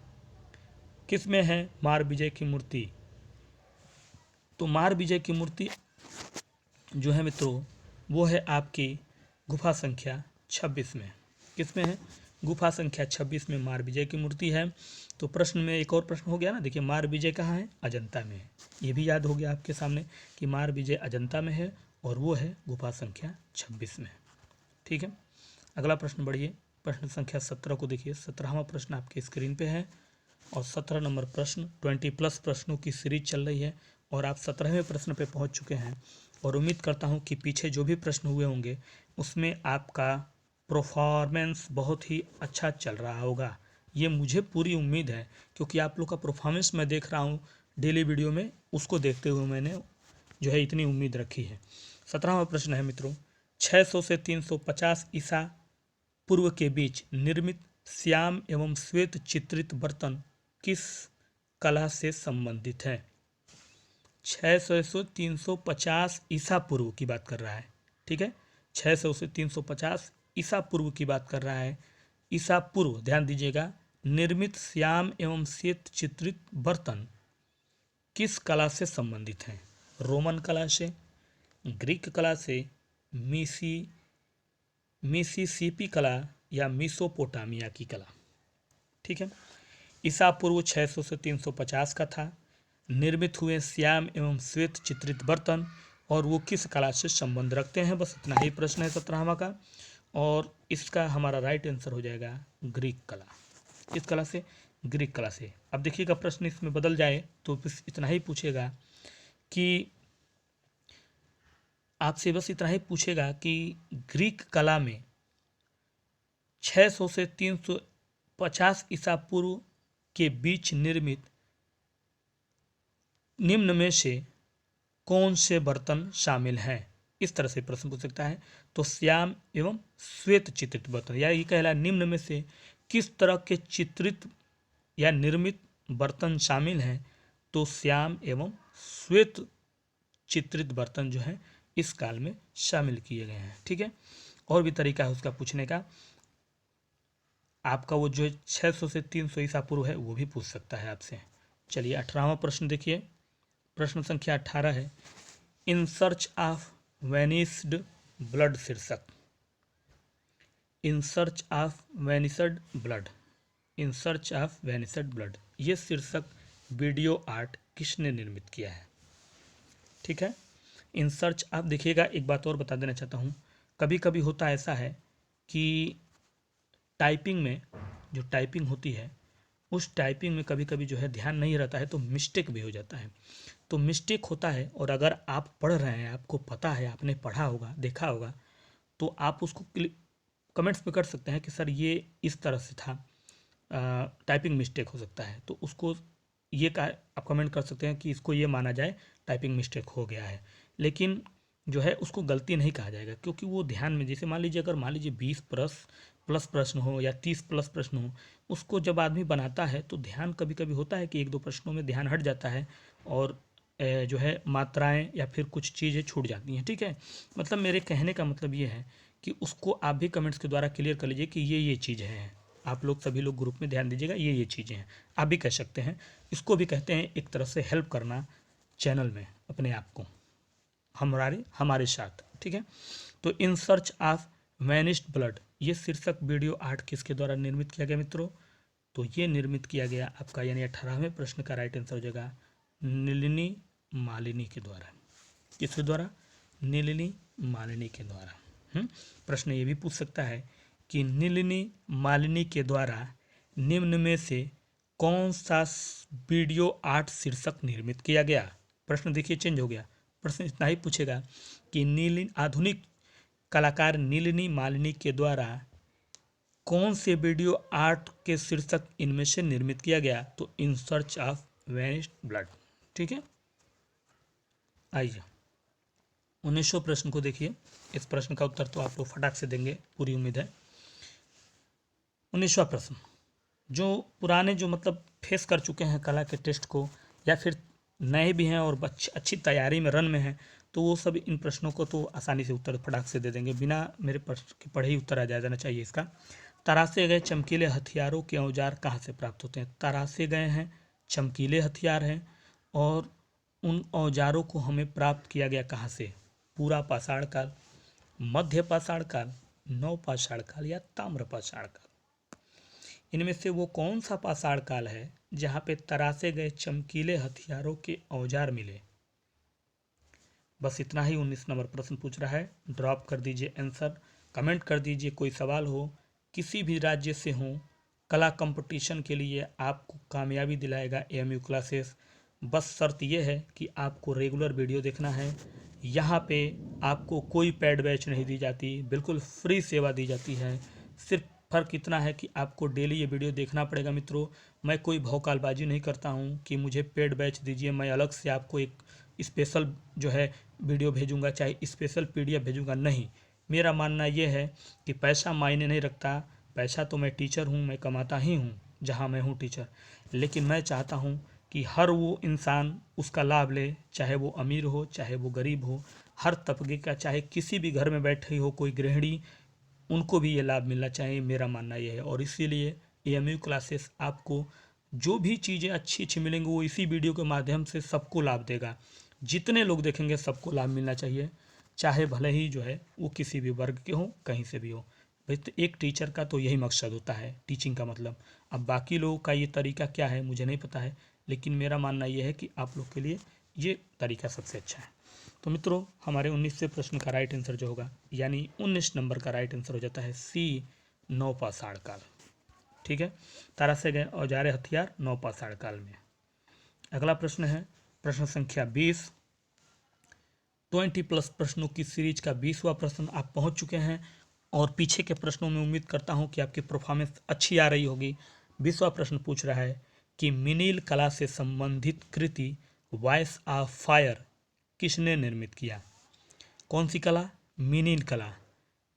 किस में है मार विजय की मूर्ति? तो मार विजय की मूर्ति जो है मित्रों वो है आपकी गुफा संख्या 26 में। किस में है? गुफा संख्या 26 में मार विजय की मूर्ति है। तो प्रश्न में एक और प्रश्न हो गया ना, देखिए मार विजय कहाँ है? अजंता में है। ये भी याद हो गया आपके सामने कि मार विजय अजंता में है और वो है गुफा संख्या 26 में। ठीक है, अगला प्रश्न बढ़िए। प्रश्न संख्या 17 को देखिए। 17वां प्रश्न आपके स्क्रीन पे है और 17 नंबर प्रश्न 20+ प्रश्नों की सीरीज चल रही है और आप 17वें प्रश्न पे पहुंच चुके हैं और उम्मीद करता हूं कि पीछे जो भी प्रश्न हुए होंगे उसमें आपका परफॉर्मेंस बहुत ही अच्छा चल रहा होगा। ये मुझे पूरी उम्मीद है क्योंकि आप लोग का परफॉर्मेंस मैं देख रहा हूँ डेली वीडियो में, उसको देखते हुए मैंने जो है इतनी उम्मीद रखी है। 17वां प्रश्न है मित्रों, 600 से 350 ईसा पूर्व के बीच निर्मित श्याम एवं श्वेत चित्रित बर्तन किस कला से संबंधित है? 600 से 350 ईसा पूर्व की बात कर रहा है। ठीक है, 600 से 350 ईसा पूर्व की बात कर रहा है। ईसा पूर्व, ध्यान दीजिएगा, निर्मित श्याम एवं श्वेत चित्रित बर्तन किस कला से संबंधित हैं? रोमन कला से, ग्रीक कला से, मिसिसिपी कला या मिसोपोटामिया की कला। ठीक है, ईसा पूर्व 600 से 350 का था। निर्मित हुए श्याम एवं श्वेत चित्रित बर्तन और वो किस कला से संबंध रखते हैं? बस इतना ही प्रश्न है 17वां का और इसका हमारा राइट आंसर हो जाएगा ग्रीक कला। किस कला से? ग्रीक कला से। अब देखिएगा प्रश्न इसमें बदल जाए तो बस इतना ही पूछेगा कि आपसे बस इतना ही पूछेगा कि ग्रीक कला में 600 से 350 ईसा पूर्व के बीच निर्मित निम्न में से कौन से बर्तन शामिल हैं? इस तरह से प्रश्न पूछ सकता है। तो श्याम एवं श्वेत चित्रित बर्तन, या ये कहला निम्न में से किस तरह के चित्रित या निर्मित बर्तन शामिल हैं? तो श्याम एवं श्वेत चित्रित बर्तन जो है इस काल में शामिल किए गए हैं। ठीक है, और भी तरीका है उसका पूछने का। आपका वो जो 600 से 300 ईसा पूर्व है वो भी पूछ सकता है आपसे। चलिए 18वां प्रश्न देखिए। प्रश्न संख्या 18 है, in search of vanished blood शीर्षक। In search of vanished blood, in search of vanished blood, ये शीर्षक वीडियो आर्ट किसने निर्मित किया है? ठीक है, इन सर्च आप देखिएगा, एक बात और बता देना चाहता हूँ, कभी कभी होता ऐसा है कि टाइपिंग में जो टाइपिंग होती है उस टाइपिंग में कभी कभी जो है ध्यान नहीं रहता है तो मिस्टेक भी हो जाता है। तो मिस्टेक होता है और अगर आप पढ़ रहे हैं, आपको पता है, आपने पढ़ा होगा, देखा होगा, तो आप उसको कमेंट्स में कर सकते हैं कि सर ये इस तरह से था, टाइपिंग मिस्टेक हो सकता है, तो उसको ये आप कमेंट कर सकते हैं कि इसको ये माना जाए टाइपिंग मिस्टेक हो गया है। लेकिन जो है उसको गलती नहीं कहा जाएगा क्योंकि वो ध्यान में, जैसे मान लीजिए अगर मान लीजिए 20+ प्रश्न हो या 30+ प्रश्न हो, उसको जब आदमी बनाता है तो ध्यान कभी कभी होता है कि 1-2 प्रश्नों में ध्यान हट जाता है और जो है मात्राएं या फिर कुछ चीज़ें छूट जाती हैं। ठीक है, मतलब मेरे कहने का मतलब ये है कि उसको आप भी कमेंट्स के द्वारा क्लियर कर लीजिए कि ये चीज़ें हैं। आप लोग सभी लोग ग्रुप में ध्यान दीजिएगा, ये चीज़ें हैं, आप भी कह सकते हैं। इसको भी कहते हैं एक तरह से हेल्प करना चैनल में अपने आप को हमारे साथ। ठीक है, तो इन सर्च ऑफ वैनिस्ड ब्लड, ये शीर्षक वीडियो आर्ट किसके द्वारा निर्मित किया गया मित्रों? तो ये निर्मित किया गया आपका, यानी 18वें प्रश्न का राइट आंसर हो जाएगा नलिनी मालिनी के द्वारा। किसके द्वारा? नलिनी मालिनी के द्वारा। प्रश्न ये भी पूछ सकता है कि नलिनी मालिनी के द्वारा निम्न में से कौन सा वीडियो आर्ट शीर्षक निर्मित किया गया? प्रश्न देखिए चेंज हो गया, प्रश्न इतना ही पूछेगा कि आधुनिक कलाकार नलिनी मालिनी के द्वारा कौन से वीडियो आर्ट के शीर्षक इनमें से निर्मित किया गया? तो इन सर्च ऑफ वैनिस्ड ब्लड। ठीक है, आइए 1900 प्रश्न को देखिए। इस प्रश्न का उत्तर तो आप लोग फटाक से देंगे, पूरी उम्मीद है। 19वां प्रश्न, जो पुराने जो मतलब फेस कर चुके हैं कला के टेस्ट को या फिर नए भी हैं और अच्छी तैयारी में रन में हैं, तो वो सब इन प्रश्नों को तो आसानी से उत्तर फटाक से दे देंगे, बिना मेरे प्रश्न के पढ़े ही उत्तर आ जाना चाहिए इसका। तरासे गए चमकीले हथियारों के औजार कहाँ से प्राप्त होते हैं? तरासे गए हैं चमकीले हथियार हैं और उन औजारों को हमें प्राप्त किया गया कहाँ से? पूरा पाषाण काल, मध्य पाषाण काल, नवपाषाण काल या ताम्रपाषाण काल। इनमें से वो कौन सा पाषाण काल है जहाँ पे तरासे गए चमकीले हथियारों के औजार मिले? बस इतना ही 19 नंबर प्रश्न पूछ रहा है। ड्रॉप कर दीजिए आंसर, कमेंट कर दीजिए कोई सवाल हो, किसी भी राज्य से हो। कला कंपटीशन के लिए आपको कामयाबी दिलाएगा एएमयू क्लासेस। बस शर्त यह है कि आपको रेगुलर वीडियो देखना है। यहाँ पे आपको कोई पेड बैच नहीं दी जाती, बिल्कुल फ्री सेवा दी जाती है। सिर्फ फ़र्क इतना है कि आपको डेली ये वीडियो देखना पड़ेगा मित्रों। मैं कोई भौकालबाजी नहीं करता हूँ कि मुझे पेड बैच दीजिए, मैं अलग से आपको एक स्पेशल जो है वीडियो भेजूंगा, चाहे स्पेशल पीडीएफ भेजूंगा, नहीं। मेरा मानना यह है कि पैसा मायने नहीं रखता। पैसा तो मैं टीचर हूँ, मैं कमाता ही हूँ जहाँ मैं हूँ टीचर, लेकिन मैं चाहता हूँ कि हर वो इंसान उसका लाभ ले, चाहे वो अमीर हो चाहे वो गरीब हो, हर तबके का, चाहे किसी भी घर में बैठी हो कोई गृहिणी, उनको भी ये लाभ मिलना चाहिए। मेरा मानना यह है और इसीलिए एएमयू क्लासेस आपको जो भी चीज़ें अच्छी अच्छी मिलेंगी वो इसी वीडियो के माध्यम से सबको लाभ देगा। जितने लोग देखेंगे सबको लाभ मिलना चाहिए, चाहे भले ही जो है वो किसी भी वर्ग के हों, कहीं से भी हो। भाई तो एक टीचर का तो यही मकसद होता है, टीचिंग का मतलब। अब बाकी लोगों का ये तरीका क्या है मुझे नहीं पता है, लेकिन मेरा मानना ये है कि आप लोग के लिए ये तरीका सबसे अच्छा है। तो मित्रों, हमारे 19वें प्रश्न का राइट आंसर जो होगा, यानी 19 नंबर का राइट आंसर हो जाता है सी, नवपाषाण काल। ठीक है, तरासे गए औजार हथियार नवपाषाण काल में। अगला प्रश्न है प्रश्न संख्या 20। 20+ प्रश्नों की सीरीज का 20वां प्रश्न आप पहुंच चुके हैं और पीछे के प्रश्नों में उम्मीद करता हूं कि आपकी परफॉर्मेंस अच्छी आ रही होगी। 20वां प्रश्न पूछ रहा है कि मिनील कला से संबंधित कृति वॉइस ऑफ फायर किसने निर्मित किया? कौन सी कला? मिनील कला।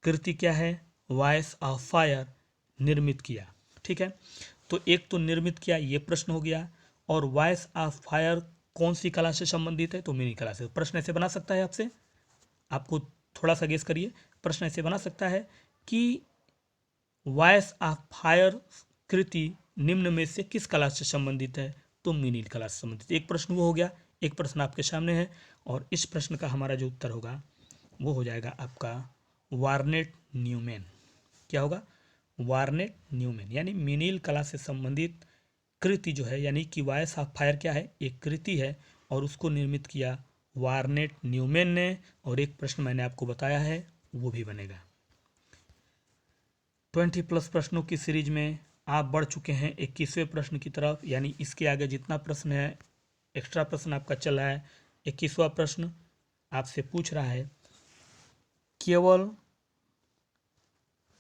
कृति क्या है? वॉइस ऑफ फायर, निर्मित किया। ठीक है, तो एक तो निर्मित किया ये प्रश्न हो गया, और वॉइस ऑफ फायर कौन सी कला से संबंधित है? तो मिनी कला से। प्रश्न ऐसे बना सकता है आपसे, आपको थोड़ा सा गेस करिए। प्रश्न ऐसे बना सकता है कि वॉइस ऑफ फायर कृति निम्न में से किस कला से संबंधित है? तो मिनी कला से संबंधित। एक प्रश्न वो हो गया, एक प्रश्न आपके सामने है, और इस प्रश्न का हमारा जो उत्तर होगा वो हो जाएगा आपका वार्नेट न्यूमैन। क्या होगा? वार्नेट न्यूमैन। यानी मिनील कला से संबंधित कृति जो है, यानी कि वॉइस ऑफ फायर क्या है? एक कृति है, और उसको निर्मित किया वार्नेट न्यूमैन ने। और एक प्रश्न मैंने आपको बताया है वो भी बनेगा। 20+ प्रश्नों की सीरीज में आप बढ़ चुके हैं 21वें प्रश्न की तरफ, यानी इसके आगे जितना प्रश्न है एक्स्ट्रा प्रश्न आपका चल रहा है। 21वां प्रश्न आपसे पूछ रहा है, केवल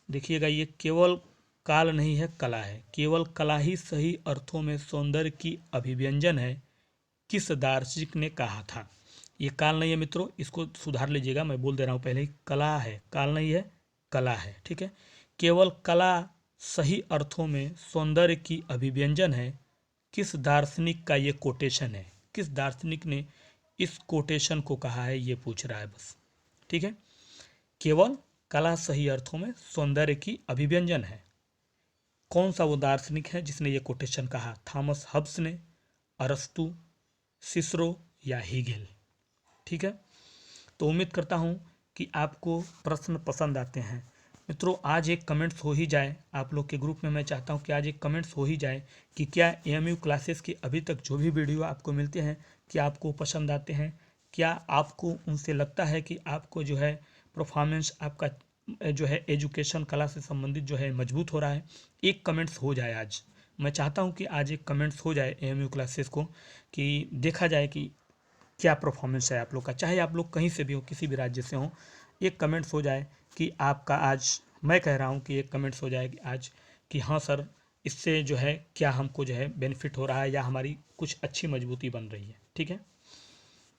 देखिएगा, ये केवल काल नहीं है, कला है। केवल कला ही सही अर्थों में सौंदर्य की अभिव्यंजन है, किस दार्शनिक ने कहा था? ये काल नहीं है मित्रों, इसको सुधार लीजिएगा, मैं बोल दे रहा हूँ पहले ही, कला है, काल नहीं है, कला है। ठीक है, केवल कला सही अर्थों में सौंदर्य की अभिव्यंजन है, किस दार्शनिक का ये कोटेशन है? किस दार्शनिक ने इस कोटेशन को कहा है, ये पूछ रहा है बस। ठीक है, केवल कला सही अर्थों में सौंदर्य की अभिव्यंजन है। कौन सा वो दार्शनिक है जिसने ये कोटेशन कहा? थॉमस हब्स ने, अरस्तु, सिसरो या हीगेल? ठीक है, तो उम्मीद करता हूँ कि आपको प्रश्न पसंद आते हैं। मित्रों, आज एक कमेंट्स हो ही जाए आप लोग के ग्रुप में। मैं चाहता हूँ कि आज एक कमेंट्स हो ही जाए कि क्या एएमयू क्लासेस के अभी तक जो भी वीडियो आपको मिलते हैं क्या आपको पसंद आते हैं? क्या आपको उनसे लगता है कि आपको जो है परफॉर्मेंस आपका जो है एजुकेशन कला से संबंधित जो है मजबूत हो रहा है? एक कमेंट्स हो जाए आज। मैं चाहता हूँ कि आज एक कमेंट्स हो जाए एएमयू क्लासेस को, कि देखा जाए कि क्या परफॉर्मेंस है आप लोग का, चाहे आप लोग कहीं से भी हो, किसी भी राज्य से हो। एक कमेंट्स हो जाए कि आपका आज, मैं कह रहा हूँ कि एक कमेंट्स हो जाए कि आज कि हाँ सर, इससे जो है क्या हमको जो है बेनिफिट हो रहा है या हमारी कुछ अच्छी मजबूती बन रही है। ठीक है,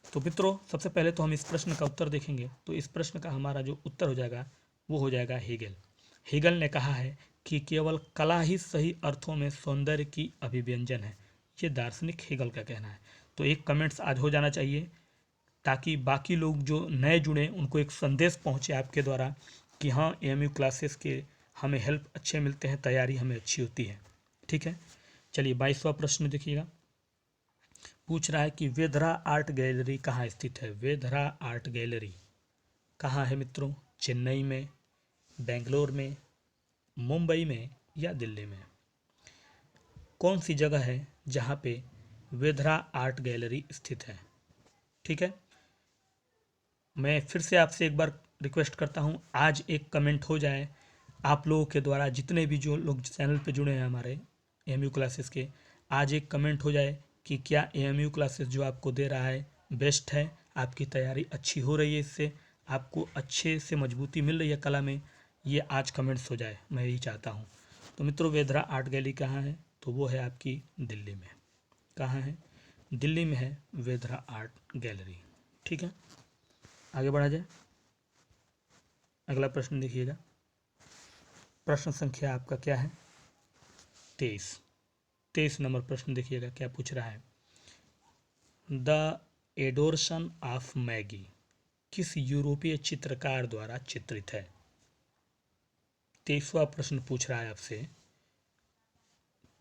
तो मित्रों सबसे पहले तो हम इस प्रश्न का उत्तर देखेंगे। तो इस प्रश्न का हमारा जो उत्तर हो जाएगा वो हो जाएगा हेगेल। हेगेल ने कहा है कि केवल कला ही सही अर्थों में सौंदर्य की अभिव्यंजन है। ये दार्शनिक हेगेल का कहना है। तो एक कमेंट्स आज हो जाना चाहिए, ताकि बाकी लोग जो नए जुड़े उनको एक संदेश पहुंचे आपके द्वारा कि हाँ, एएमयू क्लासेस के हमें हेल्प अच्छे मिलते हैं, तैयारी हमें अच्छी होती है। ठीक है, चलिए 22वां प्रश्न देखिएगा। पूछ रहा है कि वेधरा आर्ट गैलरी कहाँ स्थित है? वेधरा आर्ट गैलरी कहाँ है मित्रों? चेन्नई में, बेंगलोर में, मुंबई में या दिल्ली में? कौन सी जगह है जहाँ पे वेधरा आर्ट गैलरी स्थित है? ठीक है, मैं फिर से आपसे एक बार रिक्वेस्ट करता हूँ, आज एक कमेंट हो जाए आप लोगों के द्वारा, जितने भी जो लोग चैनल पे जुड़े हैं हमारे एएमयू क्लासेस के, आज एक कमेंट हो जाए कि क्या एएमयू क्लासेस जो आपको दे रहा है बेस्ट है, आपकी तैयारी अच्छी हो रही है, इससे आपको अच्छे से मजबूती मिल रही है कला में, ये आज कमेंट्स हो जाए, मैं यही चाहता हूँ। तो मित्रों, वेधरा आर्ट गैलरी कहाँ है? तो वो है आपकी दिल्ली में। कहाँ है? दिल्ली में है वेधरा आर्ट गैलरी। ठीक है, आगे बढ़ा जाए। अगला प्रश्न देखिएगा, प्रश्न संख्या आपका क्या है? 23 नंबर प्रश्न देखिएगा क्या पूछ रहा है। द एडोर्शन ऑफ मैगी किस यूरोपीय चित्रकार द्वारा चित्रित है? 23वां प्रश्न पूछ रहा है आपसे,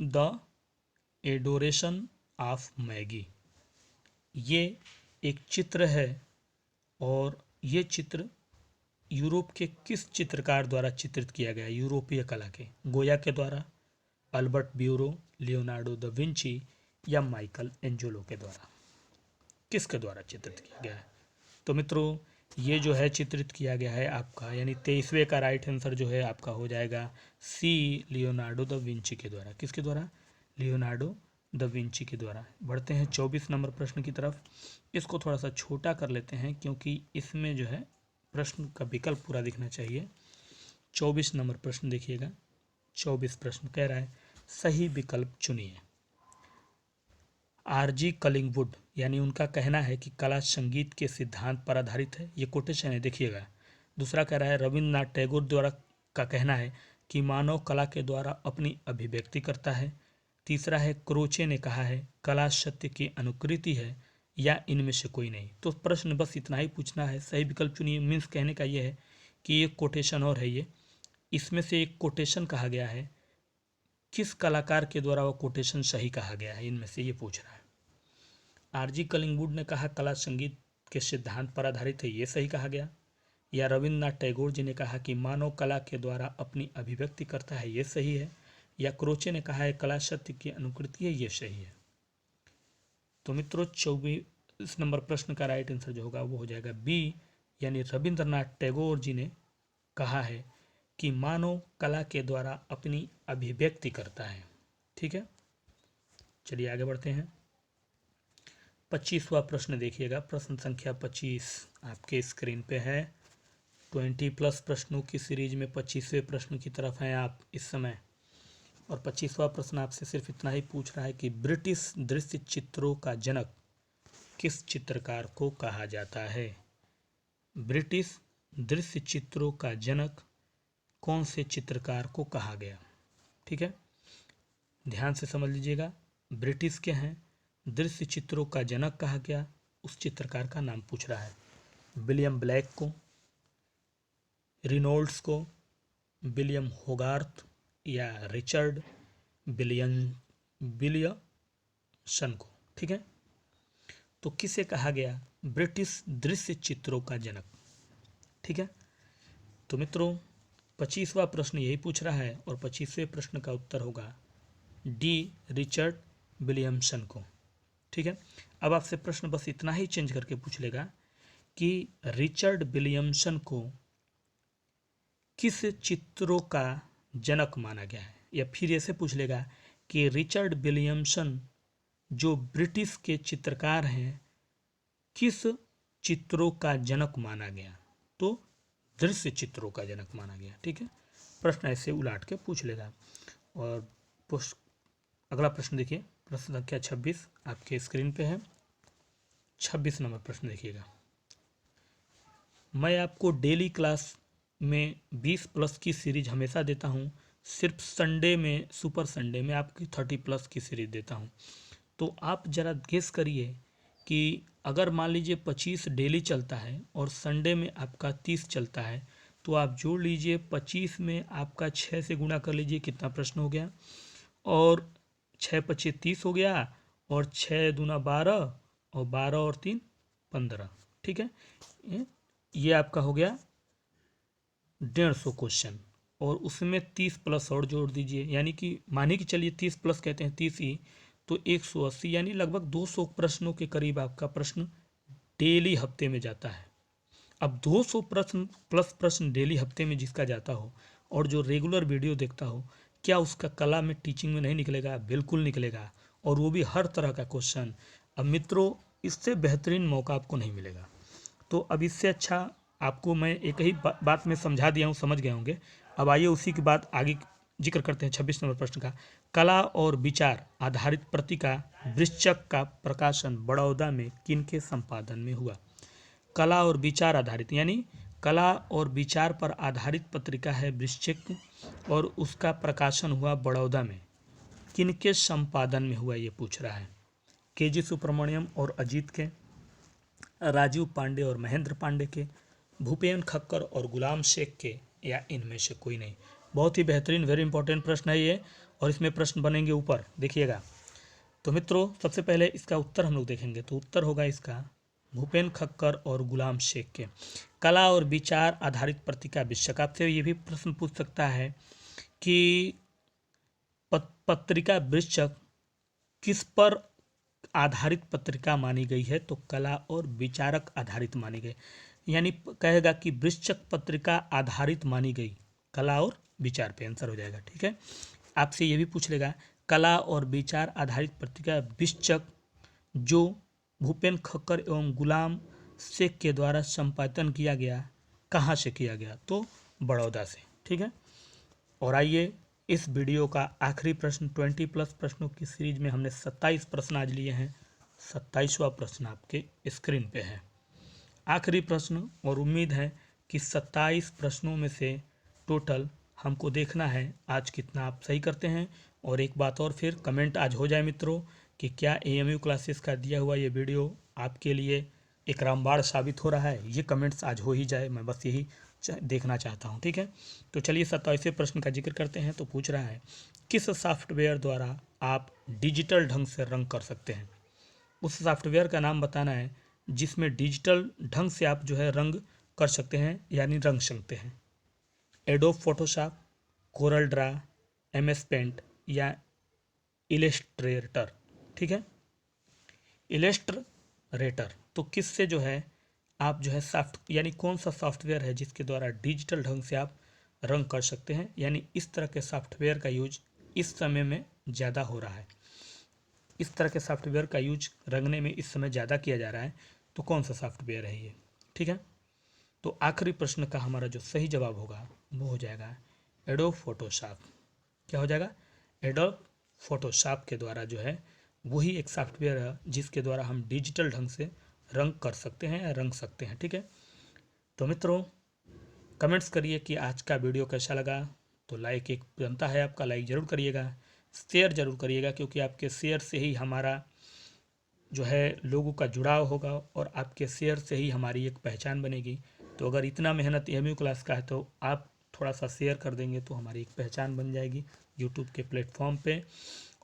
द एडोरेशन ऑफ मैगी, ये एक चित्र है और ये चित्र यूरोप के किस चित्रकार द्वारा चित्रित किया गया? यूरोपीय कला के, गोया के द्वारा, Albert bureau, Leonardo da Vinci या माइकल एंजेलो के द्वारा? किसके द्वारा चित्रित किया गया है? तो मित्रों, ये जो है चित्रित किया गया है आपका, यानी 23वें का राइट आंसर जो है आपका हो जाएगा सी, लियोनार्डो द विंची के द्वारा। किसके द्वारा? लियोनार्डो द विंची के द्वारा। बढ़ते हैं 24 नंबर प्रश्न की तरफ। इसको थोड़ा सा छोटा कर लेते हैं क्योंकि इसमें जो है प्रश्न का विकल्प पूरा दिखना चाहिए। 24 नंबर प्रश्न देखिएगा। 24 प्रश्न कह रहा है, सही विकल्प चुनिए। आरजी कलिंगवुड, यानी उनका कहना है कि कला संगीत के सिद्धांत पर आधारित है, ये कोटेशन है, देखिएगा। दूसरा कह रहा है रविन्द्रनाथ टैगोर द्वारा का कहना है कि मानव कला के द्वारा अपनी अभिव्यक्ति करता है। तीसरा है क्रोचे ने कहा है कला सत्य की अनुकृति है, या इनमें से कोई नहीं। तो प्रश्न बस इतना ही पूछना है, सही विकल्प चुनिए। मीन्स कहने का ये है कि एक कोटेशन और है, ये इसमें से एक कोटेशन कहा गया है, किस कलाकार के द्वारा वो कोटेशन सही कहा गया है, इनमें से ये पूछ रहा है। आरजी कलिंगवुड ने कहा कला संगीत के सिद्धांत पर आधारित है, ये सही कहा गया। या रविन्द्रनाथ टैगोर जी ने कहा कि मानव कला के द्वारा अपनी अभिव्यक्ति करता है, ये सही है। या क्रोचे ने कहा है कला सत्य की अनुकृति है, ये सही है। तो मित्रों, 24 नंबर प्रश्न का राइट आंसर जो होगा वो हो जाएगा बी, यानी रविन्द्रनाथ टैगोर जी ने कहा है कि मानव कला के द्वारा अपनी अभिव्यक्ति करता है। ठीक है, चलिए आगे बढ़ते हैं। 25वां प्रश्न देखिएगा, प्रश्न संख्या 25 आपके स्क्रीन पे है। 20+ प्रश्नों की सीरीज में 25वें प्रश्न की तरफ हैं आप इस समय, और 25वां प्रश्न आपसे सिर्फ इतना ही पूछ रहा है कि ब्रिटिश दृश्य चित्रों का जनक किस चित्रकार को कहा जाता है? ब्रिटिश दृश्य चित्रों का जनक कौन से चित्रकार को कहा गया? ठीक है, ध्यान से समझ लीजिएगा। ब्रिटिश के हैं, दृश्य चित्रों का जनक कहा गया, उस चित्रकार का नाम पूछ रहा है। विलियम ब्लैक को, रिनोल्ड्स को, विलियम होगार्थ या रिचर्ड विलियमसन को। ठीक है, तो किसे कहा गया ब्रिटिश दृश्य चित्रों का जनक? ठीक है, तो मित्रों 25वां प्रश्न यही पूछ रहा है और 25वें प्रश्न का उत्तर होगा डी, रिचर्ड विलियमसन को। ठीक है, अब आपसे प्रश्न बस इतना ही चेंज करके पूछ लेगा कि रिचर्ड विलियमसन को किस चित्रों का जनक माना गया है, या फिर ऐसे पूछ लेगा कि रिचर्ड विलियमसन जो ब्रिटिश के चित्रकार हैं किस चित्रों का जनक माना गया? तो दृश्य चित्रों का जनक माना गया। ठीक है, प्रश्न ऐसे उलाट के पूछ लेगा। और अगला प्रश्न देखिए, प्रश्न संख्या 26 आपके स्क्रीन पे है। 26 नंबर प्रश्न देखिएगा। मैं आपको डेली क्लास में 20+ की सीरीज हमेशा देता हूँ, सिर्फ संडे में, सुपर संडे में आपकी 30+ की सीरीज देता हूँ। तो आप ज़रा गेस करिए कि अगर मान लीजिए 25 डेली चलता है और संडे में आपका 30 चलता है, तो आप जोड़ लीजिए 25 में आपका 6 से गुणा कर लीजिए, कितना प्रश्न हो गया, और 6 25 30 हो गया, और 6 दूना 12, और 12 और 3 15। ठीक है, ये आपका हो गया 150 क्वेश्चन, और उसमें 30 प्लस और जोड़ दीजिए, यानी कि मानिए कि चलिए 30 प्लस कहते हैं 30 ही, तो 180 यानी लगभग 200 प्रश्नों के करीब आपका प्रश्न डेली हफ्ते में जाता है। अब 200 प्रश्न प्लस प्रश्न डेली हफ्ते में जिसका जाता हो और जो रेगुलर वीडियो देखता हो, क्या उसका कला में टीचिंग में नहीं निकलेगा? बिल्कुल निकलेगा, और वो भी हर तरह का क्वेश्चन। अब मित्रों, इससे बेहतरीन मौका आपको नहीं मिलेगा। तो अब इससे अच्छा आपको मैं एक ही बात में समझा दिया हूँ, समझ गए होंगे। अब आइए उसी की बात आगे जिक्र करते हैं। 26 नंबर प्रश्न का, कला और विचार आधारित पत्रिका वृश्चक का प्रकाशन बड़ौदा में किनके संपादन में हुआ? कला और विचार आधारित यानी कला और विचार पर आधारित पत्रिका है वृश्चिक, और उसका प्रकाशन हुआ बड़ौदा में। किनके संपादन में हुआ ये पूछ रहा है। केजी सुब्रमण्यम और अजीत के, राजीव पांडे और महेंद्र पांडे के, भूपेन खक्कर और गुलाम शेख के, या इनमें से कोई नहीं। बहुत ही बेहतरीन, वेरी इंपॉर्टेंट प्रश्न है ये, और इसमें प्रश्न बनेंगे ऊपर, देखिएगा। तो मित्रों, सबसे पहले इसका उत्तर हम लोग देखेंगे, तो उत्तर होगा इसका भूपेन खक्कर और गुलाम शेख के। कला और विचार आधारित पत्रिका वृश्चक। आपसे ये भी प्रश्न पूछ सकता है कि पत्रिका वृश्चक किस पर आधारित पत्रिका मानी गई है? तो कला और विचारक आधारित मानी गई, यानी कहेगा कि वृश्चक पत्रिका आधारित मानी गई कला और विचार पे, आंसर हो जाएगा। ठीक है, आपसे ये भी पूछ लेगा, कला और विचार आधारित पत्रिका वृश्चक जो भूपेन खक्कर एवं गुलाम शेख के द्वारा संपादन किया गया, कहाँ से किया गया? तो बड़ौदा से। ठीक है, और आइए इस वीडियो का आखिरी प्रश्न, 20 प्लस प्रश्नों की सीरीज में हमने 27 प्रश्न आज लिए हैं। 27वां प्रश्न आपके स्क्रीन पे है, आखिरी प्रश्न, और उम्मीद है कि 27 प्रश्नों में से टोटल हमको देखना है आज कितना आप सही करते हैं। और एक बात और, फिर कमेंट आज हो जाए मित्रों कि क्या एएमयू क्लासेस का दिया हुआ ये वीडियो आपके लिए एक रामबाण साबित हो रहा है। ये कमेंट्स आज हो ही जाए, मैं बस यही देखना चाहता हूँ। ठीक है, तो चलिए 27वें प्रश्न का जिक्र करते हैं। तो पूछ रहा है, किस सॉफ्टवेयर द्वारा आप डिजिटल ढंग से रंग कर सकते हैं? उस सॉफ्टवेयर का नाम बताना है जिसमें डिजिटल ढंग से आप जो है रंग कर सकते हैं, यानी रंग सकते हैं। Adobe Photoshop, Corel Draw, MS Paint, या इलस्ट्रेटर। ठीक है, इलस्ट्रेटर। तो किससे जो है आप जो है यानी कौन सा सॉफ्टवेयर है जिसके द्वारा डिजिटल ढंग से आप रंग कर सकते हैं? यानी इस तरह के सॉफ्टवेयर का यूज इस समय में ज़्यादा हो रहा है। इस तरह के सॉफ्टवेयर का यूज रंगने में इस समय ज़्यादा किया जा रहा है। तो कौन सा सॉफ्टवेयर है ये? ठीक है, तो आखिरी प्रश्न का हमारा जो सही जवाब होगा वो हो जाएगा एडोब फोटोशॉप। क्या हो जाएगा? एडोब फोटोशॉप के द्वारा जो है वही एक सॉफ्टवेयर है जिसके द्वारा हम डिजिटल ढंग से रंग कर सकते हैं या रंग सकते हैं। ठीक है, तो मित्रों कमेंट्स करिए कि आज का वीडियो कैसा लगा। तो लाइक एक बनता है आपका, लाइक ज़रूर करिएगा, शेयर ज़रूर करिएगा, क्योंकि आपके शेयर से ही हमारा जो है लोगों का जुड़ाव होगा, और आपके शेयर से ही हमारी एक पहचान बनेगी। तो अगर इतना मेहनत एएमयू क्लास का है तो आप थोड़ा सा शेयर कर देंगे तो हमारी एक पहचान बन जाएगी यूट्यूब के प्लेटफॉर्म पे।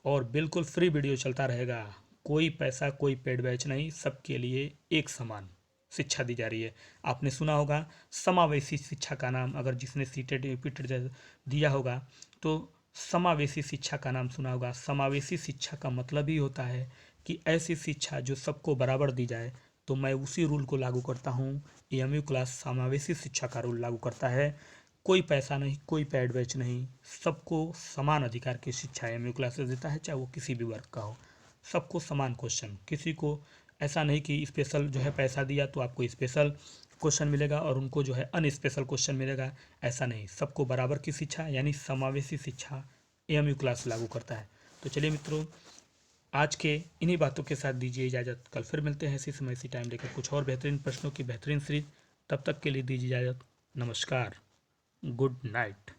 और बिल्कुल फ्री वीडियो चलता रहेगा, कोई पैसा कोई पेड बैच नहीं, सबके लिए एक समान शिक्षा दी जा रही है। आपने सुना होगा समावेशी शिक्षा का नाम, अगर जिसने सीटेड रिपीटेड दिया होगा तो समावेशी शिक्षा का नाम सुना होगा। समावेशी शिक्षा का मतलब ही होता है कि ऐसी शिक्षा जो सबको बराबर दी जाए। तो मैं उसी रूल को लागू करता हूँ। एएमयू क्लास समावेशी शिक्षा का रूल लागू करता है। कोई पैसा नहीं, कोई पेड बैच नहीं, सबको समान अधिकार की शिक्षा एएमयू क्लासेस देता है, चाहे वो किसी भी वर्ग का हो। सबको समान क्वेश्चन, किसी को ऐसा नहीं कि स्पेशल जो है पैसा दिया तो आपको स्पेशल क्वेश्चन मिलेगा और उनको जो है अनस्पेशल क्वेश्चन मिलेगा, ऐसा नहीं। सबको बराबर की शिक्षा यानी समावेशी शिक्षा एएमयू क्लास लागू करता है। तो चलिए मित्रों, आज के इन्हीं बातों के साथ दीजिए इजाज़त। कल फिर मिलते हैं इसी समय इसी टाइम लेकर कुछ और बेहतरीन प्रश्नों की बेहतरीन सीरीज। तब तक के लिए दीजिए इजाज़त। नमस्कार, गुड नाइट।